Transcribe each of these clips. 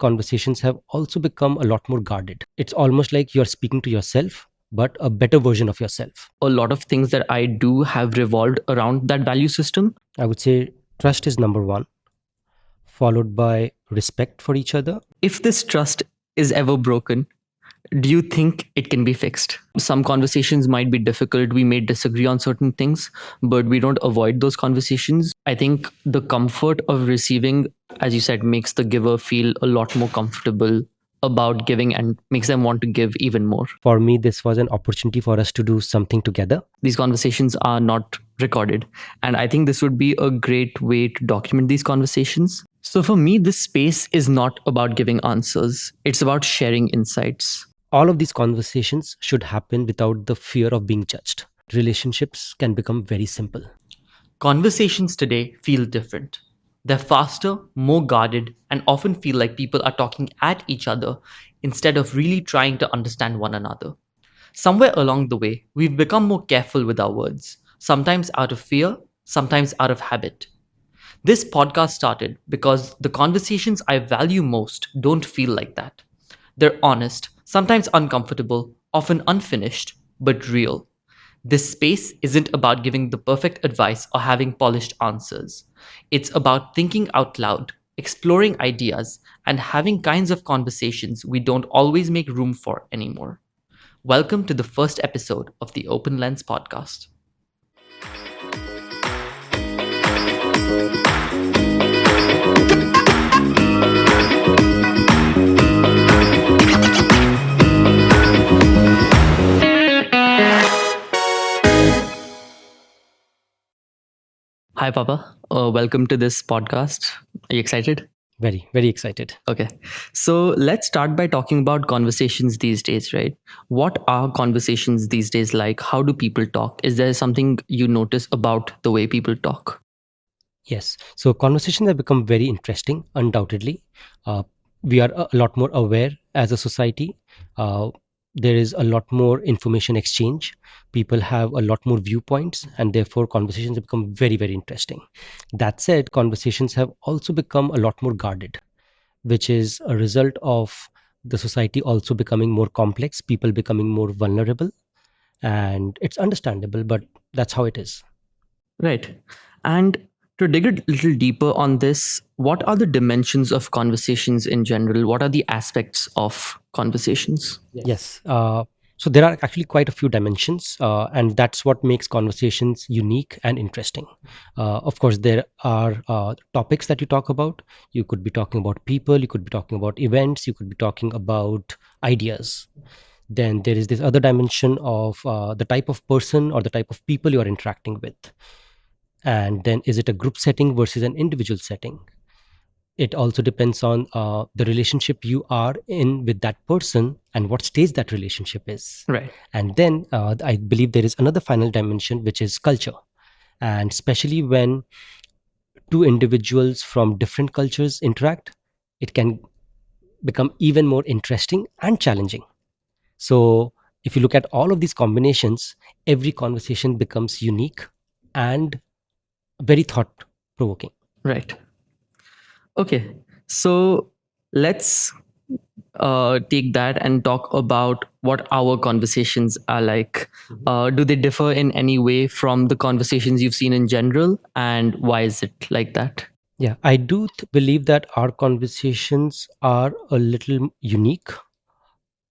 conversations have also become a lot more guarded. It's almost like you're speaking to yourself, but a better version of yourself. A lot of things that I do have revolved around that value system. I would say trust is number one, followed by respect for each other. If this trust is ever broken, do you think it can be fixed? Some conversations might be difficult. We may disagree on certain things, but we don't avoid those conversations. I think the comfort of receiving, as you said, makes the giver feel a lot more comfortable about giving and makes them want to give even more. For me, this was an opportunity for us to do something together. These conversations are not recorded, and I think this would be a great way to document these conversations. So for me, this space is not about giving answers, it's about sharing insights. All of these conversations should happen without the fear of being judged. Relationships can become very simple. Conversations today feel different. They're faster, more guarded, and often feel like people are talking at each other instead of really trying to understand one another. Somewhere along the way, we've become more careful with our words, sometimes out of fear, sometimes out of habit. This podcast started because the conversations I value most don't feel like that. They're honest, sometimes uncomfortable, often unfinished, but real. This space isn't about giving the perfect advice or having polished answers. It's about thinking out loud, exploring ideas, and having kinds of conversations we don't always make room for anymore. Welcome to the first episode of the Open Lens podcast. Hi, Papa. Welcome to this podcast. Are you excited? Very, very excited. Okay. So let's start by talking about conversations these days, right? What are conversations these days like? How do people talk? Is there something you notice about the way people talk? Yes. So conversations have become very interesting, undoubtedly. We are a lot more aware as a society. There is a lot more information exchange. People have a lot more viewpoints, and therefore conversations have become very, very interesting. That said, conversations have also become a lot more guarded, which is a result of the society also becoming more complex, people becoming more vulnerable, and it's understandable, but that's how it is. Right. And to dig a little deeper on this, what are the dimensions of conversations in general? What are the aspects of conversations? Yes. So there are actually quite a few dimensions, and that's what makes conversations unique and interesting. Of course, there are topics that you talk about. You could be talking about people, you could be talking about events, you could be talking about ideas. Then there is this other dimension of the type of person or the type of people you are interacting with. And then is it a group setting versus an individual setting? It also depends on the relationship you are in with that person and what stage that relationship is. Right. And then I believe there is another final dimension, which is culture. And especially when two individuals from different cultures interact, it can become even more interesting and challenging. So if you look at all of these combinations, every conversation becomes unique and very thought provoking. Right. Okay. So let's take that and talk about what our conversations are like. Do they differ in any way from the conversations you've seen in general? And why is it like that? Yeah, I do believe that our conversations are a little unique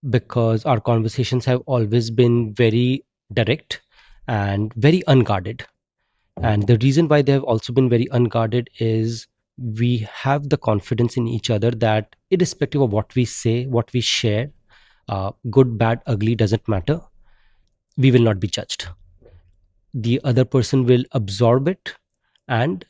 because our conversations have always been very direct and very unguarded. And the reason why they have also been very unguarded is we have the confidence in each other that irrespective of what we say, what we share, good, bad, ugly, doesn't matter, we will not be judged. The other person will absorb it, and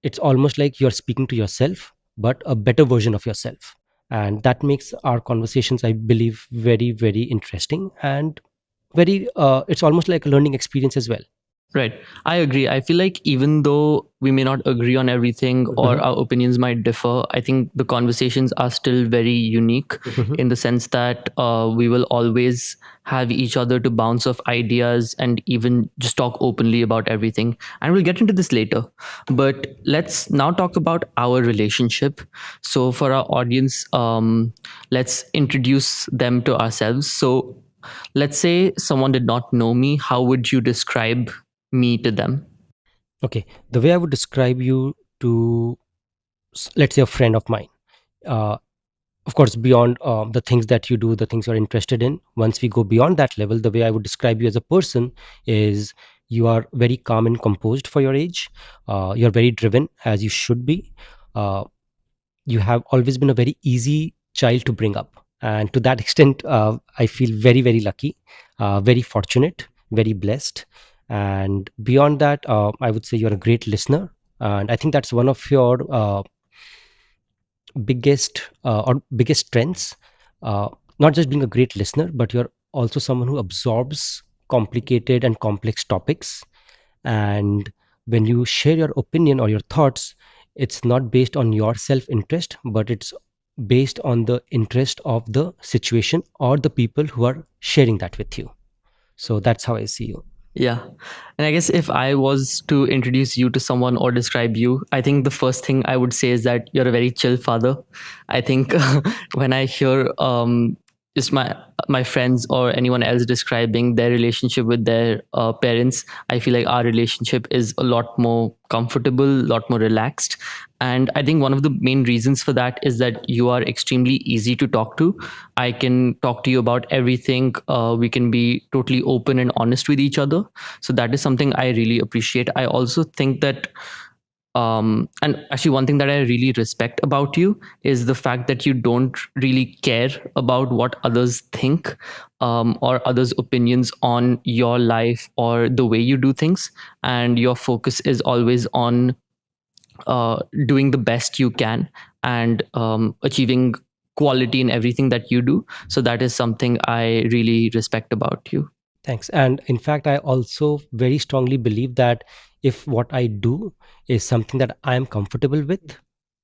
it's almost like you're speaking to yourself, but a better version of yourself. And that makes our conversations, I believe, very, very interesting and very, it's almost like a learning experience as well. Right. I agree. I feel like even though we may not agree on everything or Mhm, our opinions might differ, I think the conversations are still very unique mhm. in the sense that we will always have each other to bounce off ideas and even just talk openly about everything. And we'll get into this later. But let's now talk about our relationship. So, for our audience, let's introduce them to ourselves. So, let's say someone did not know me. How would you describe me to them? Okay, the way I would describe you to, let's say, a friend of mine. Uh, of course, beyond the things that you do, the things you're interested in, once we go beyond that level, the way I would describe you as a person is you are very calm and composed for your age. You're very driven, as you should be. Uh, you have always been a very easy child to bring up. And to that extent, I feel very, very lucky, very fortunate, very blessed. And beyond that, I would say you're a great listener. And I think that's one of your biggest strengths, uh, not just being a great listener, but you're also someone who absorbs complicated and complex topics. And when you share your opinion or your thoughts, it's not based on your self interest, but it's based on the interest of the situation or the people who are sharing that with you. So that's how I see you. Yeah. And I guess if I was to introduce you to someone or describe you, I think the first thing I would say is that you're a very chill father. I think when I hear just my friends or anyone else describing their relationship with their parents, I feel like our relationship is a lot more comfortable, a lot more relaxed. And I think one of the main reasons for that is that you are extremely easy to talk to. I can talk to you about everything. We can be totally open and honest with each other. So that is something I really appreciate. I also think that and actually one thing that I really respect about you is the fact that you don't really care about what others think, or others opinions on your life or the way you do things, and your focus is always on doing the best you can and achieving quality in everything that you do. So that is something I really respect about you. Thanks. And in fact, I also very strongly believe that if what I do is something that I am comfortable with,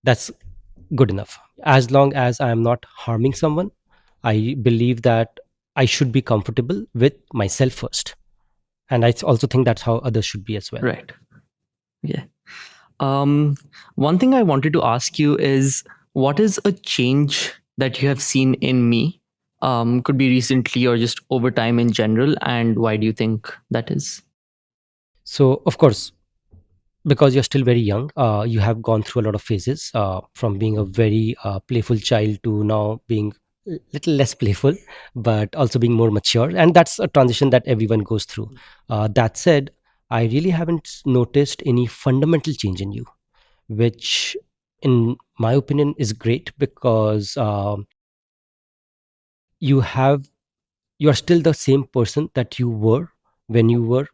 that's good enough. As long as I am not harming someone, I believe that I should be comfortable with myself first. And I also think that's how others should be as well. Right. Yeah. Um, One thing I wanted to ask you is, what is a change that you have seen in me? Could be recently or just over time in general, and why do you think that is? So, of course, because you're still very young, you have gone through a lot of phases, from being a very playful child to now being a little less playful, but also being more mature. And that's a transition that everyone goes through. That said, I really haven't noticed any fundamental change in you, which, in my opinion, is great because you have you are still the same person that you were when you were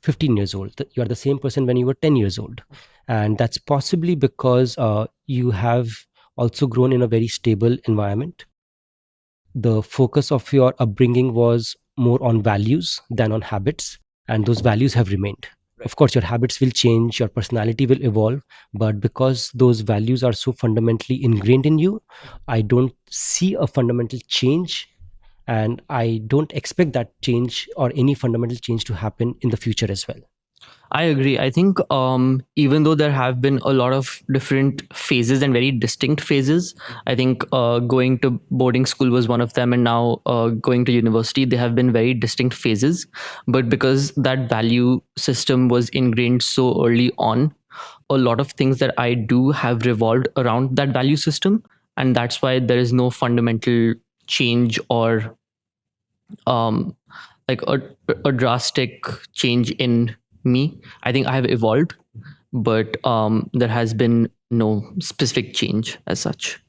15 years old. You are the same person when you were 10 years old. And that's possibly because you have also grown in a very stable environment. The focus of your upbringing was more on values than on habits, and those values have remained. Of course, your habits will change, your personality will evolve, but because those values are so fundamentally ingrained in you, I don't see a fundamental change, and I don't expect that change or any fundamental change to happen in the future as well. I agree. I think even though there have been a lot of different phases and very distinct phases, I think going to boarding school was one of them, and now going to university, they have been very distinct phases. But because that value system was ingrained so early on, a lot of things that I do have revolved around that value system. And that's why there is no fundamental change or um, like a drastic change in me. I think I have evolved, but there has been no specific change as such.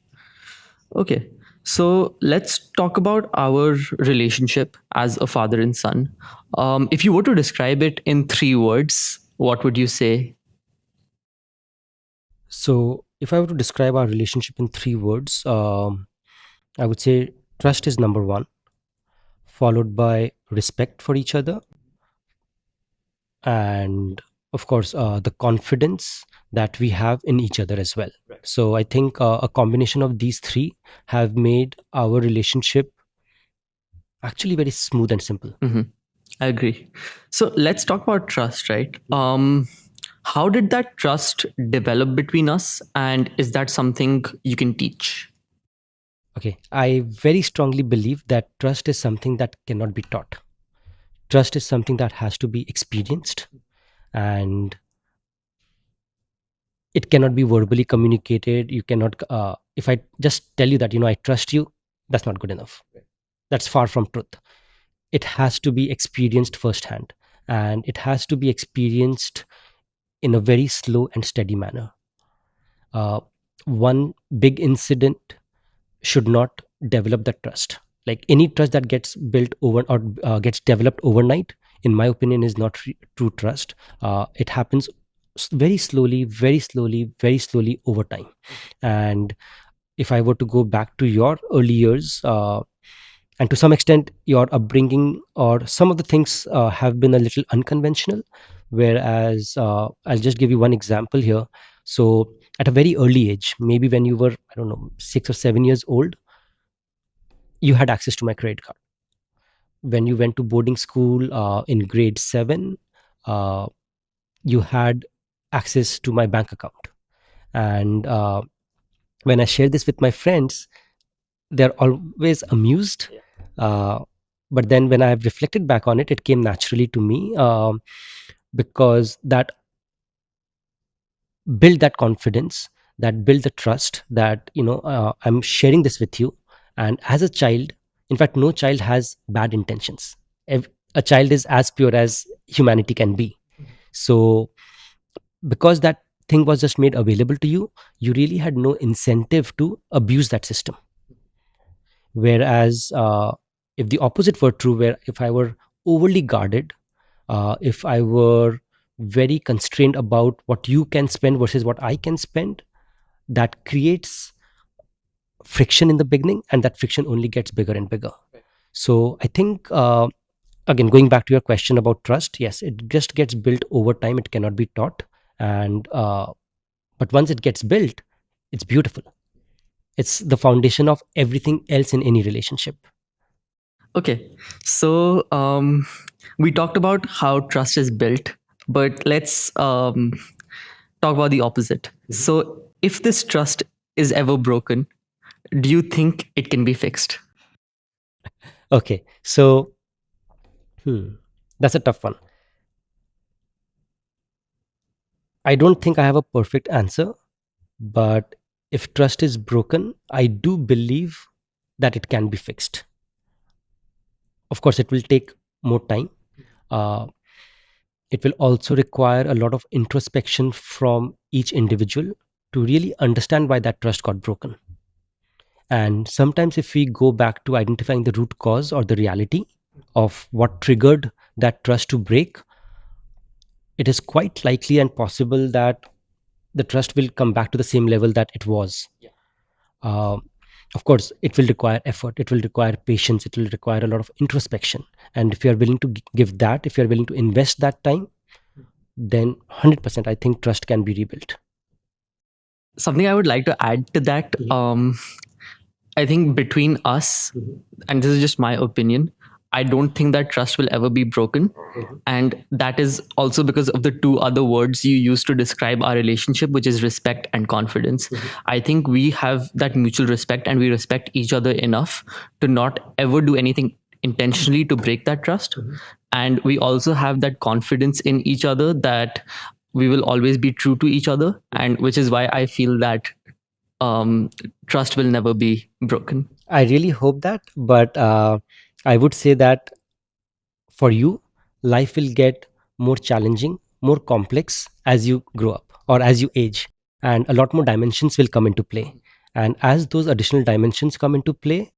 Okay. So let's talk about our relationship as a father and son. If you were to describe it in 3 words, what would you say? So, if I were to describe our relationship in 3 words, I would say trust is number one, followed by respect for each other, and of course the confidence that we have in each other as well. So I think a combination of these three have made our relationship actually very smooth and simple. Hmm. I agree. So let's talk about trust, right? How did that trust develop between us, and is that something you can teach? Okay, I very strongly believe that trust is something that cannot be taught. Trust is something that has to be experienced, and it cannot be verbally communicated. You cannot if I just tell you that, I trust you, that's not good enough. That's far from truth. It has to be experienced firsthand, and it has to be experienced in a very slow and steady manner. uh, One big incident should not develop the trust. Like any trust that gets built over or gets developed overnight, in my opinion, is not true trust. It happens very slowly, very slowly, very slowly over time. And if I were to go back to your early years, and to some extent your upbringing, or some of the things have been a little unconventional, whereas I'll just give you one example here. So at a very early age, maybe when you were, I don't know, 6 or 7 years old, you had access to my credit card. When you went to boarding school in grade 7, uh, you had access to my bank account. And when I share this with my friends, they're always amused. uh, but then when I've reflected back on it, it came naturally to me, because that build that confidence, that build the trust, that I'm sharing this with you. And as a child, in fact, no child has bad intentions. A child is as pure as humanity can be. So because that thing was just made available to you, you really had no incentive to abuse that system. Whereas if the opposite were true, where if I were overly guarded, if I were very constrained about what you can spend versus what I can spend, that creates friction in the beginning, and that friction only gets bigger and bigger. So I think, again, going back to your question about trust, yes, it just gets built over time. It cannot be taught. And but once it gets built, it's beautiful. It's the foundation of everything else in any relationship. Okay, so we talked about how trust is built, but let's talk about the opposite. So, if this trust is ever broken, do you think it can be fixed? Okay, so that's a tough one. I don't think I have a perfect answer, but if trust is broken, I do believe that it can be fixed. Of course, it will take more time. Uh, it will also require a lot of introspection from each individual to really understand why that trust got broken. And sometimes, if we go back to identifying the root cause or the reality of what triggered that trust to break, it is quite likely and possible that the trust will come back to the same level that it was. Uh, of course, it will require effort, it will require patience, it will require a lot of introspection. And if you are willing to give that, if you are willing to invest that time, then 100% I think trust can be rebuilt. Something I would like to add to that, I think between us, and this is just my opinion, I don't think that trust will ever be broken. And that is also because of the two other words you use to describe our relationship, which is respect and confidence. I think we have that mutual respect and we respect each other enough to not ever do anything intentionally to break that trust. And we also have that confidence in each other that we will always be true to each other. And which is why I feel that um, trust will never be broken. I really hope that, but I would say that for you, life will get more challenging, more complex as you grow up or as you age, and a lot more dimensions will come into play. And as those additional dimensions come into play,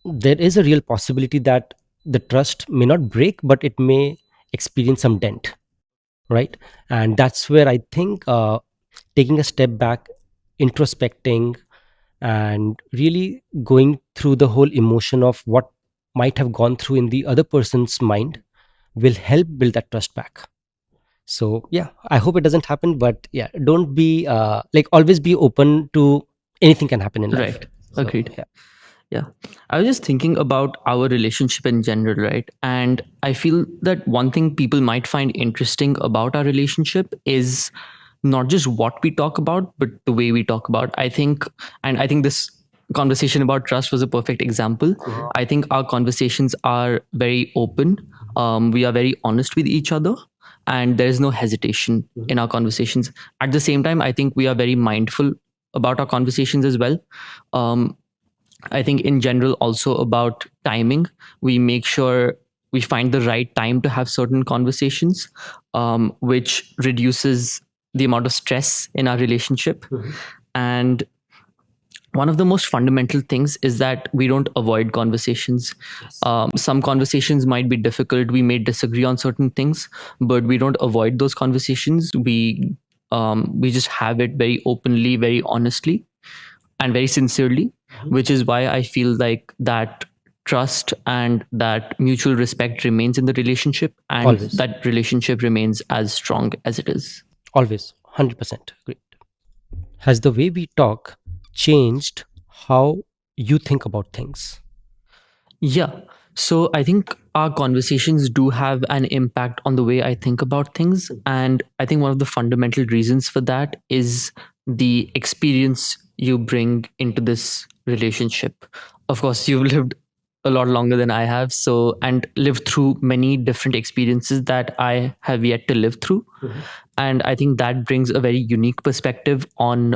there is a real possibility that the trust may not break, but it may experience some dent, right? And that's where I think taking a step back, introspecting, and really going through the whole emotion of what might have gone through in the other person's mind will help build that trust back. So yeah, I hope it doesn't happen, but yeah, don't be like, always be open to anything can happen in life. Right. So Agreed. yeah. Yeah. I was just thinking about our relationship in general, right? And I feel that one thing people might find interesting about our relationship is not just what we talk about, but the way we talk about. And I think this conversation about trust was a perfect example. I think our conversations are very open. We are very honest with each other, and there is no hesitation in our conversations. At the same time, I think we are very mindful about our conversations as well. Um, I think in general, also about timing, we make sure we find the right time to have certain conversations, which reduces the amount of stress in our relationship. And one of the most fundamental things is that we don't avoid conversations. Some conversations might be difficult. We may disagree on certain things, but we don't avoid those conversations. We just have it very openly, very honestly, and very sincerely, which is why I feel like that trust and that mutual respect remains in the relationship, and Always, that relationship remains as strong as it is. always, 100% agree. Has the way we talk changed how you think about things? Yeah. So I think our conversations do have an impact on the way I think about things. And I think one of the fundamental reasons for that is the experience you bring into this relationship. Of course, you've lived a lot longer than I have. So, and lived through many different experiences that I have yet to live through. And I think that brings a very unique perspective on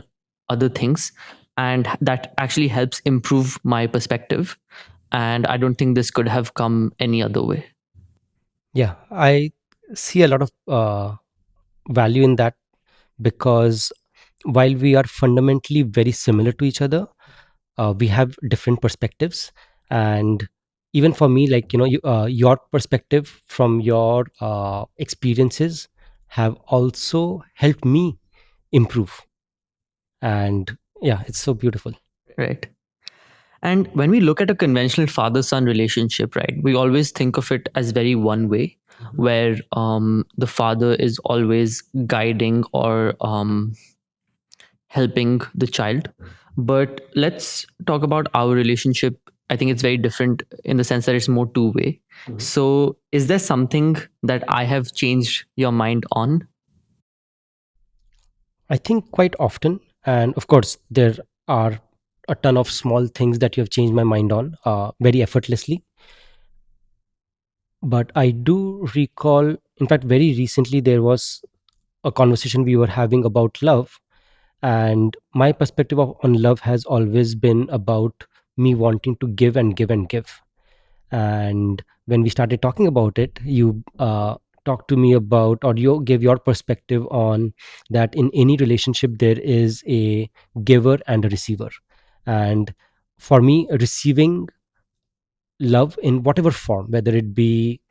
other things. And that actually helps improve my perspective, and I don't think this could have come any other way. Yeah, I see a lot of value in that, because while we are fundamentally very similar to each other, we have different perspectives. And even for me, like, your perspective from your experiences have also helped me improve. And yeah, it's so beautiful. Right. And when we look at a conventional father son relationship, right, we always think of it as very one way, where the father is always guiding or helping the child. But let's talk about our relationship. I think it's very different in the sense that it's more two way. So, is there something that I have changed your mind on? I think quite often, and of course there are a ton of small things that you have changed my mind on very effortlessly. But I do recall, in fact, very recently there was a conversation we were having about love. And my perspective on love has always been about me wanting to give and give and give. And when we started talking about it, you talked to me about, or you gave your perspective on that in any relationship there is a giver and a receiver. And for me, receiving love in whatever form, whether it be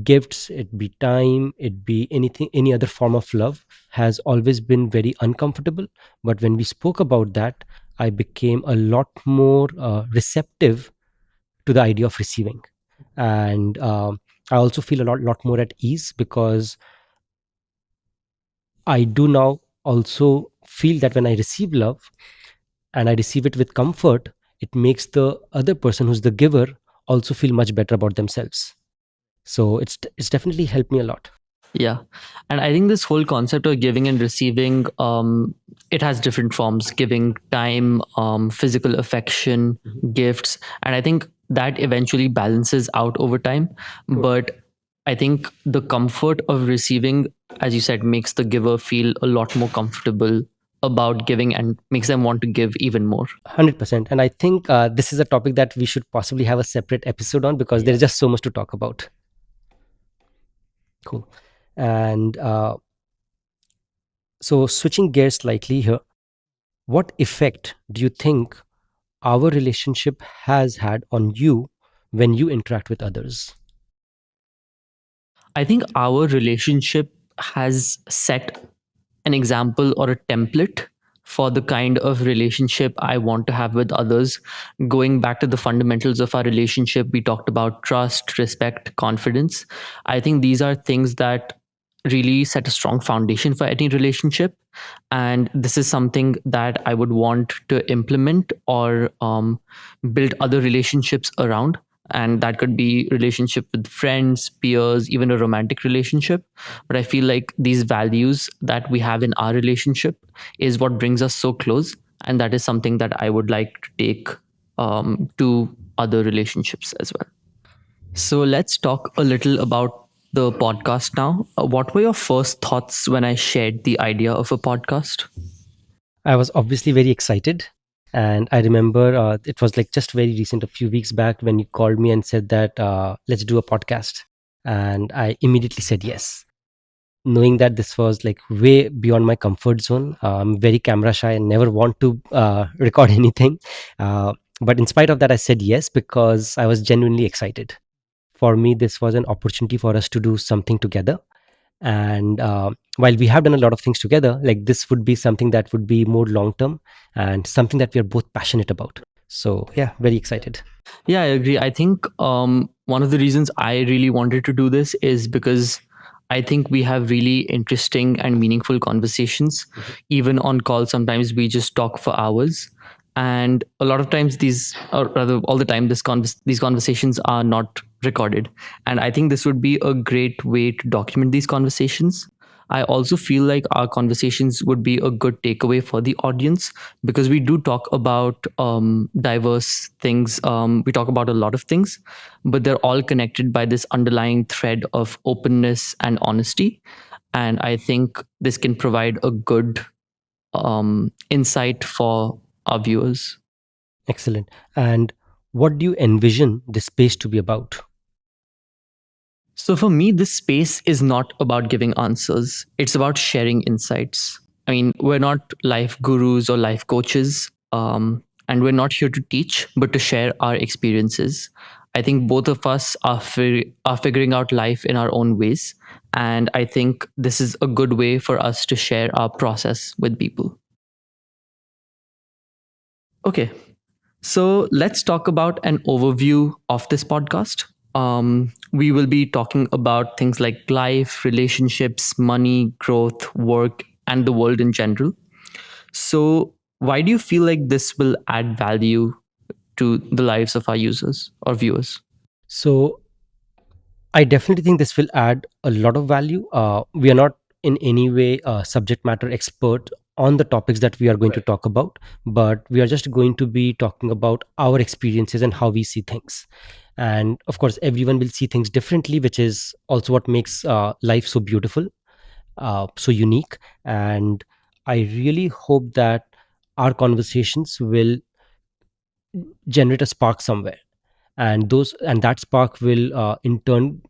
gifts, it be time, it be anything, any other form of love, has always been very uncomfortable. But when we spoke about that, I became a lot more receptive to the idea of receiving. And I also feel a lot more at ease, because I do now also feel that when I receive love and I receive it with comfort, it makes the other person who's the giver also feel much better about themselves. So it's definitely helped me a lot. Yeah. And I think this whole concept of giving and receiving, it has different forms: giving time, physical affection, gifts. And I think that eventually balances out over time. But I think the comfort of receiving, as you said, makes the giver feel a lot more comfortable about giving and makes them want to give even more. 100%. And I think this is a topic that we should possibly have a separate episode on, because there's just so much to talk about. Cool. And so, switching gears slightly here, what effect do you think our relationship has had on you when you interact with others? I think our relationship has set an example or a template for the kind of relationship I want to have with others. Going back to the fundamentals of our relationship, we talked about trust, respect, confidence. I think these are things that really set a strong foundation for any relationship. And this is something that I would want to implement or build other relationships around. And that could be relationship with friends, peers, even a romantic relationship. But I feel like these values that we have in our relationship is what brings us so close, and that is something that I would like to take to other relationships as well. So let's talk a little about the podcast now. What were your first thoughts when I shared the idea of a podcast? I was obviously very excited. And I remember it was like just very recent, a few weeks back, when you called me and said that let's do a podcast. And I immediately said yes, knowing that this was like way beyond my comfort zone. I'm very camera shy and never want to record anything. Uh, but in spite of that, I said yes because I was genuinely excited. For me, this was an opportunity for us to do something together. And while we have done a lot of things together, like this would be something that would be more long term and something that we are both passionate about. So yeah, very excited. Yeah, I agree. I think one of the reasons I really wanted to do this is because I think we have really interesting and meaningful conversations. Even on call, sometimes we just talk for hours. And a lot of times, or rather, all the time, these conversations are not recorded. And I think this would be a great way to document these conversations. I also feel like our conversations would be a good takeaway for the audience because we do talk about diverse things. We talk about a lot of things, but they're all connected by this underlying thread of openness and honesty. And I think this can provide a good insight for our viewers. Excellent. And what do you envision this space to be about? So for me, this space is not about giving answers, it's about sharing insights. I mean, we're not life gurus or life coaches, and we're not here to teach, but to share our experiences. I think both of us are figuring out life in our own ways. And I think this is a good way for us to share our process with people. Okay, so let's talk about an overview of this podcast. We will be talking about things like life, relationships, money, growth, work, and the world in general. So, why do you feel like this will add value to the lives of our users or viewers? So I definitely think this will add a lot of value. We are not in any way a subject matter expert on the topics that we are going to talk about, but we are just going to be talking about our experiences and how we see things. And of course, everyone will see things differently, which is also what makes life so beautiful, so unique. And I really hope that our conversations will generate a spark somewhere, and that spark will in turn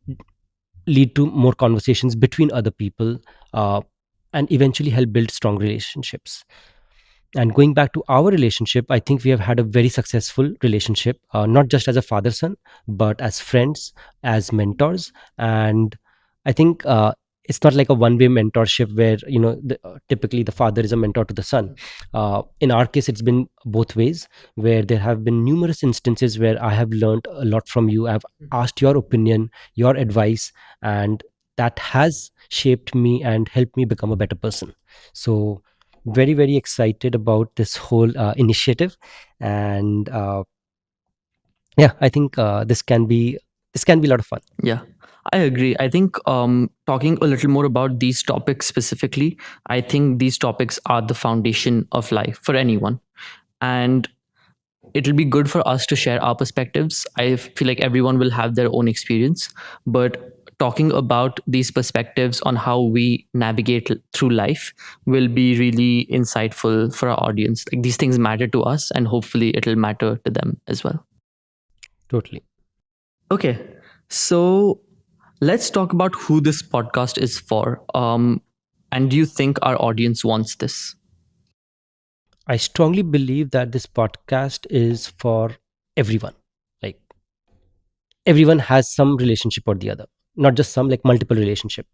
lead to more conversations between other people, uh, and eventually help build strong relationships. And going back to our relationship, I think we have had a very successful relationship, not just as a father son, but as friends, as mentors. And I think it's not like a one way mentorship where, typically the father is a mentor to the son. In our case, it's been both ways, where there have been numerous instances where I have learned a lot from you. I've asked your opinion, your advice, and that has shaped me and helped me become a better person. So very very excited about this whole initiative. And yeah, I think this can be a lot of fun. Yeah, I agree. I think talking a little more about these topics specifically, I think these topics are the foundation of life for anyone. And it'll be good for us to share our perspectives. I feel like everyone will have their own experience, but talking about these perspectives on how we navigate through life will be really insightful for our audience. Like these things matter to us, and hopefully it'll matter to them as well. Totally. Okay, so let's talk about who this podcast is for. And do you think our audience wants this? I strongly believe that this podcast is for everyone. Like, everyone has some relationship or the other, not just some, like multiple relationship.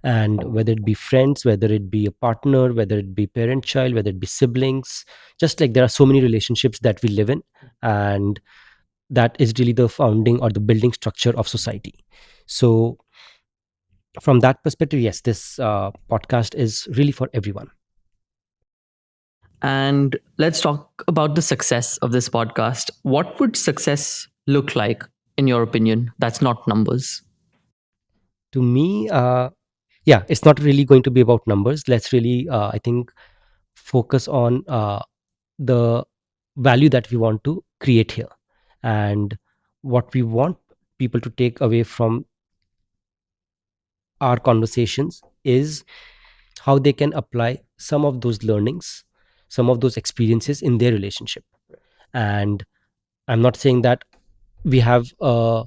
And whether it be friends, whether it be a partner, whether it be parent child, whether it be siblings, just like there are so many relationships that we live in, and that is really the founding or the building structure of society. So from that perspective, yes, this podcast is really for everyone. And let's talk about the success of this podcast. What would success look like, in your opinion? That's not numbers. To me, yeah, it's not really going to be about numbers. Let's really, I think, focus on the value that we want to create here, and what we want people to take away from our conversations is how they can apply some of those learnings, some of those experiences in their relationship. And I'm not saying that we have a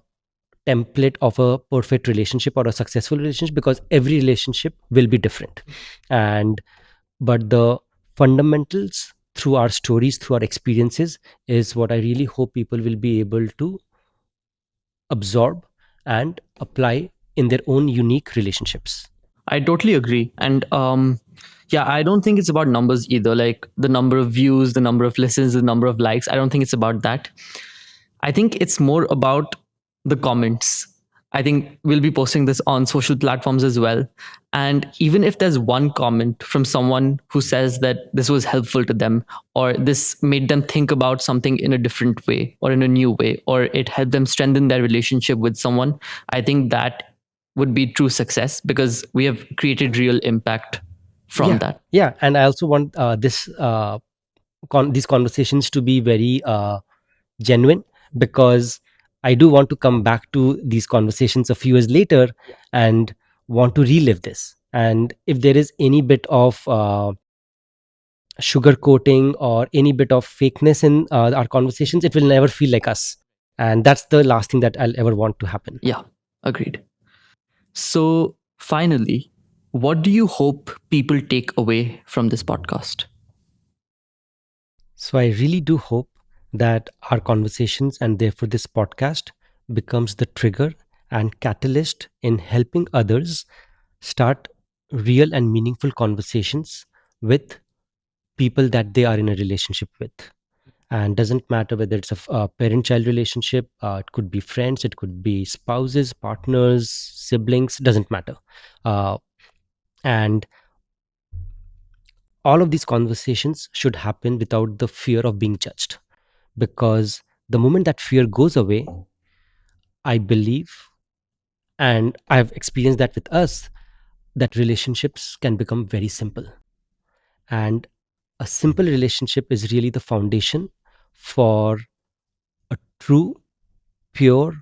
template of a perfect relationship or a successful relationship, because every relationship will be different. And but the fundamentals through our stories, through our experiences, is what I really hope people will be able to absorb and apply in their own unique relationships. I totally agree. And yeah, I don't think it's about numbers either. Like the number of views, the number of listens, the number of likes. I don't think it's about that. I think it's more about the comments. I think we'll be posting this on social platforms as well. And even if there's one comment from someone who says that this was helpful to them, or this made them think about something in a different way or in a new way, or it helped them strengthen their relationship with someone, I think that would be true success because we have created real impact from Yeah, that. yeah, and I also want these conversations to be very genuine, because I do want to come back to these conversations a few years later and want to relive this. And if there is any bit of sugar coating or any bit of fakeness in our conversations, it will never feel like us. And that's the last thing that I'll ever want to happen. Yeah, agreed. So, finally, what do you hope people take away from this podcast? So I really do hope that our conversations, and therefore this podcast, becomes the trigger and catalyst in helping others start real and meaningful conversations with people that they are in a relationship with. And doesn't matter whether it's a parent child relationship, it could be friends, it could be spouses, partners, siblings, doesn't matter. And all of these conversations should happen without the fear of being judged, because the moment that fear goes away, I believe, and I've experienced that with us, that relationships can become very simple. And a simple relationship is really the foundation for a true, pure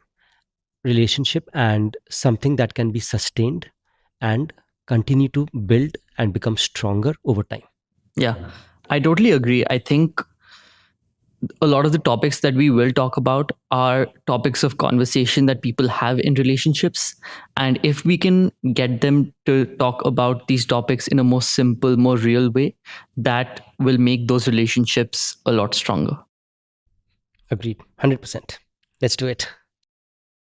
relationship, and something that can be sustained and continue to build and become stronger over time. Yeah, I totally agree. I think a lot of the topics that we will talk about are topics of conversation that people have in relationships. And if we can get them to talk about these topics in a more simple, more real way, that will make those relationships a lot stronger. Agreed. 100%. Let's do it.